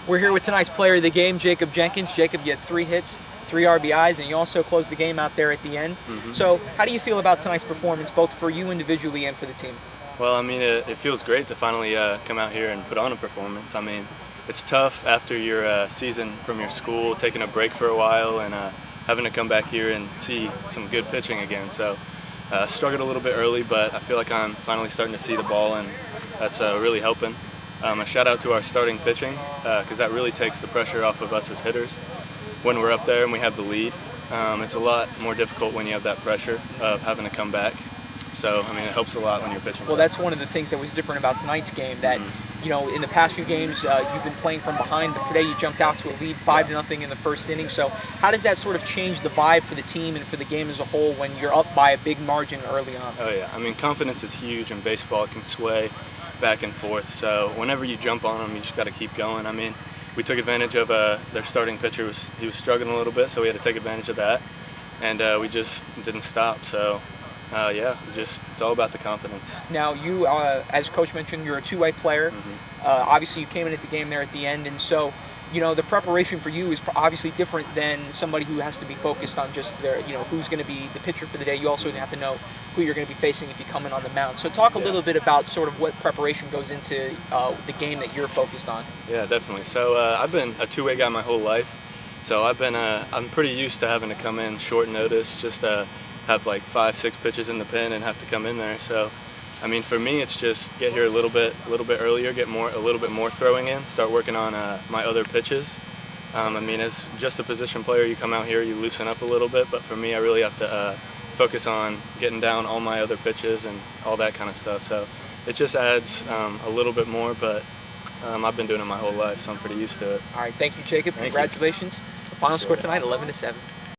We're here with tonight's player of the game, Jenkins. Jacob, you had 3 hits, 3 RBIs, and you also closed the game out there at the end. So how do you feel about tonight's performance, both for you individually and for the team? Well, I mean, it feels great to finally come out here and put on a performance. I mean, it's tough after your season from your school, taking a break for a while, and having to come back here and see some good pitching again. So struggled a little bit early, but I feel like I'm finally starting to see the ball, and that's really helping. A shout out to our starting pitching, because that really takes the pressure off of us as hitters. When we're up there and we have the lead, it's a lot more difficult when you have that pressure of having to come back. So, I mean, it helps a lot when you're pitching. Well, that's one of the things that was different about tonight's game, that, you know, in the past few games, you've been playing from behind, but today you jumped out to a lead 5-0 in the first inning. So how does that sort of change the vibe for the team and for the game as a whole when you're up by a big margin early on? Oh, yeah. I mean, confidence is huge in baseball. It can sway back and forth. So whenever you jump on them, you just got to keep going. I mean, we took advantage of their starting pitcher. He was struggling a little bit, so we had to take advantage of that. And we just didn't stop. So yeah, it's all about the confidence. Now, you, as Coach mentioned, you're a two-way player. Obviously, you came in at the game there at the end, and so, you know, the preparation for you is obviously different than somebody who has to be focused on just their, you know, who's going to be the pitcher for the day. You also have to know who you're going to be facing if you come in on the mound. So talk a little bit about sort of what preparation goes into the game that you're focused on. Yeah, definitely. So I've been a two-way guy my whole life. So I'm pretty used to having to come in short notice, just have like 5-6 pitches in the pen and have to come in there. So, I mean, for me, it's just get here a little bit earlier, get a little bit more throwing in, start working on my other pitches. I mean, as just a position player, you come out here, you loosen up a little bit, but for me, I really have to focus on getting down all my other pitches and all that kind of stuff. So it just adds a little bit more, but I've been doing it my whole life, so I'm pretty used to it. All right, thank you, Jacob. Thank you. Congratulations. The final score tonight, 11-7.